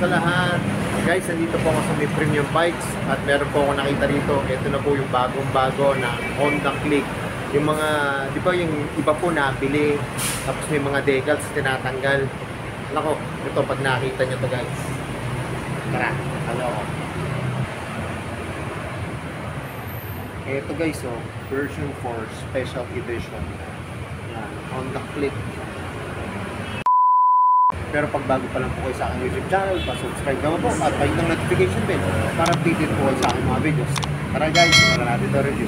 sa lahat. Guys, nandito po ako sa may Premium Bikes at meron po ako nakita rito. Ito na po yung bagong-bago na Honda Click. Yung mga, di ba yung iba po nabili, tapos may mga decals tinatanggal. Nako, ito pag nakita nyo to guys. Tara, ano ako. Ito guys, oh, version 4 special edition. Yan, Honda Click. Pero pag bago pa lang po kayo sa aking YouTube channel, pa-subscribe naman po at pahit ng notification bell para updated po kayo sa aking mga videos. Tara guys, simulan natin ito review.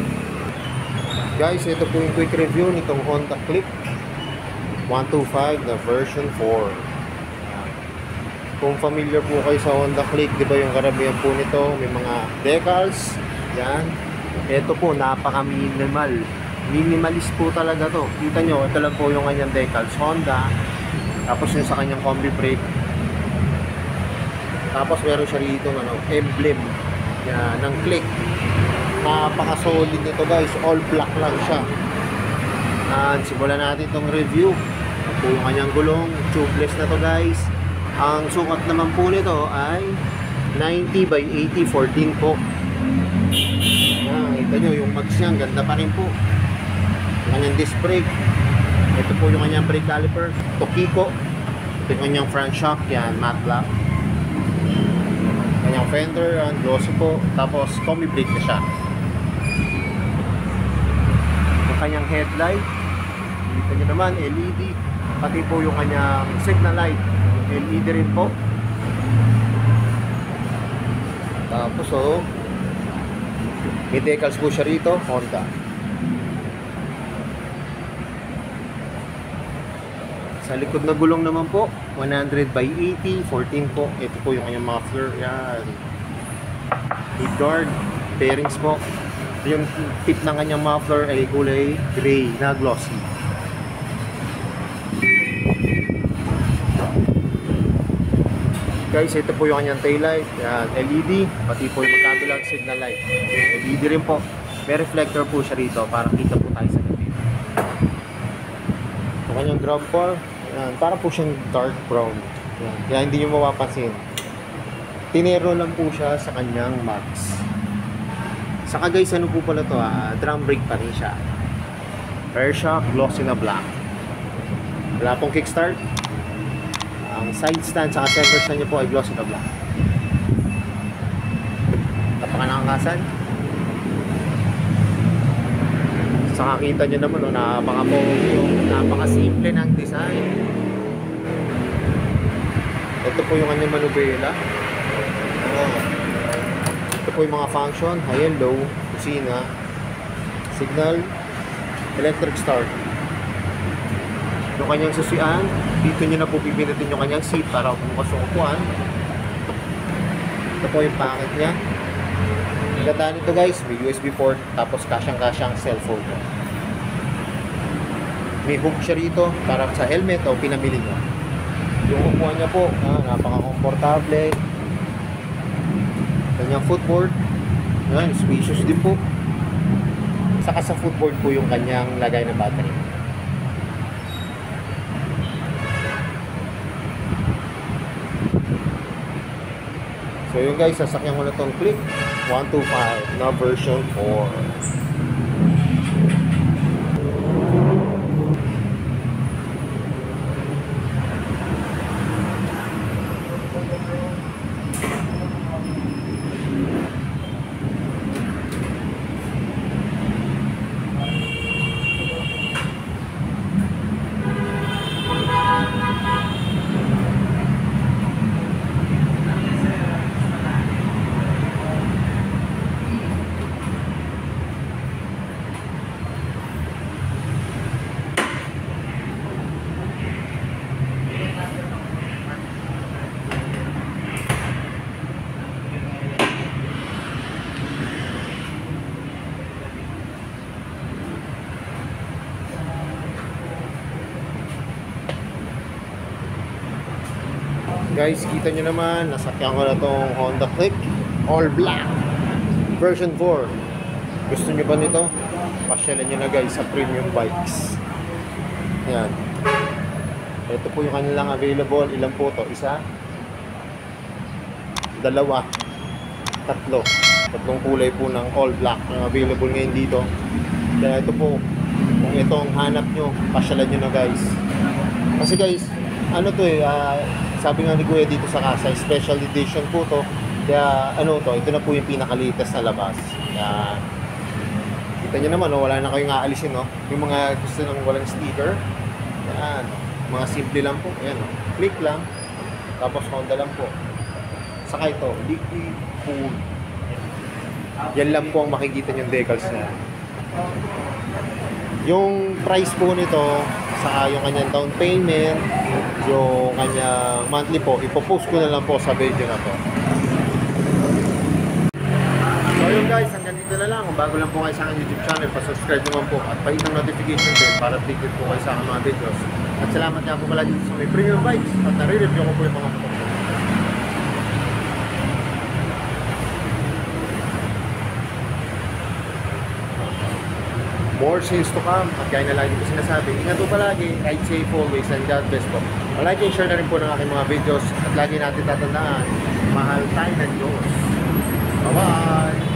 Guys, ito po yung quick review nitong Honda Click 125 na version 4. Kung familiar po kayo sa Honda Click, di ba yung karamihan po nito, may mga decals, yan. Ito po, napaka-minimal. Minimalist po talaga to. Kita nyo, ito lang po yung kanyang decals, Honda. Tapos yung sa kanyang combi brake. Tapos meron siya rito ano, emblem yan, ng Click. Napaka-solid nito guys. All black lang siya. Simulan natin itong review. Ito po yung kanyang gulong. Tubeless na to guys. Ang sukat naman po nito ay 90 by 80 14 po. Yan, kita nyo yung mags niya. Ganda pa rin po. Yung kanyang disc brake. Ito po yung kanyang brake caliper, Tokiko. Ito yung kanyang front shock, yan, matte black. Kanyang fender, yan, glossy po. Tapos, combi brake na siya. Yung kanyang headlight, dito nyo naman, LED. Pati po yung kanyang signal light, LED rin po. Tapos, oh, may decals po siya rito, Honda. Sa likod na gulong naman po, 100 by 80, 14 po. Ito po yung kanyang muffler. Yan. Heat guard, bearings po. Yung tip ng kanyang muffler ay kulay gray na glossy. Guys, ito po yung kanyang taillight. Yan, LED. Pati po yung magkabilang signal light. LED rin po. May reflector po siya rito para kita po tayo sa gabi. Yung kanyang grab bar. Yan, para po siyang dark brown. Yan. Kaya hindi nyo mapapansin. Tinero lang po siya sa kanyang mags. Saka guys, ano po pala to drum brake pa rin siya. Air shock, glossy na black. Wala pong kickstart. Ang side stand saka center stand nyo po ay glossy na black. Napakanakasan. Saka kita nyo naman, napaka-simple ng design. Ito po yung kanyang manubela. Ito po yung mga function, high and low, kusina, signal, electric start. Yung kanyang susian, dito nyo na po pipindutin yung kanyang seat para bumukas yung upuan. Ito po yung packet niya. Ganda nito guys, may USB port, tapos kasyang-kasyang cellphone. May hook siya rito para sa helmet o pinamili niya. Yung upuan niya po, napaka-komportable. Kanyang footboard, yan, spacious din po. Saka sa footboard po yung kanyang lagay ng battery. So yun guys, sasakyan ko na tong Click 125 na version 4. Guys, kita nyo naman, nasakyan ko na tong Honda Click all black version 4. Gusto nyo ba nito? Pasyalan nyo na guys sa Premium Bikes. Yan. Ito po yung kanilang available. Ilan po to? Isa, dalawa, tatlong kulay po ng all black na available ngayon dito. Kaya ito po, kung itong hanap nyo, pasyalan nyo na guys. Kasi guys, ano to sabi nga ni Kuya dito sa kasa, special edition po to. Kaya ano to, ito na po yung pinaka-latest na labas. Kaya kita nyo naman, wala na kayong aalisin, no? Yung mga gusto nang walang sticker, yan, mga simple lang po, ayan, click lang, tapos Honda lang po. Saka ito, liquid food. Yan lang po ang makikita nyo decals niya. Yung price po nito, saka yung kanyang down payment, yung kanyang monthly po, ipopost ko na lang po sa video na to. So yun guys, hanggang dito na lang. Kung bago lang po kayo sa aking YouTube channel, pa-subscribe naman po at pahit ng notification bell para updated po kayo sa aking mga videos. At salamat nga po pala dito sa may premium bikes at nare-review ko po yung mga motor. More sales to come. At gaya na lagi ko sinasabi, ingat po palagi, ride safe always, and God bless po. Palagi share na rin po ng aking mga videos at lagi natin tatandaan, mahal tayo ng Diyos. Bye-bye!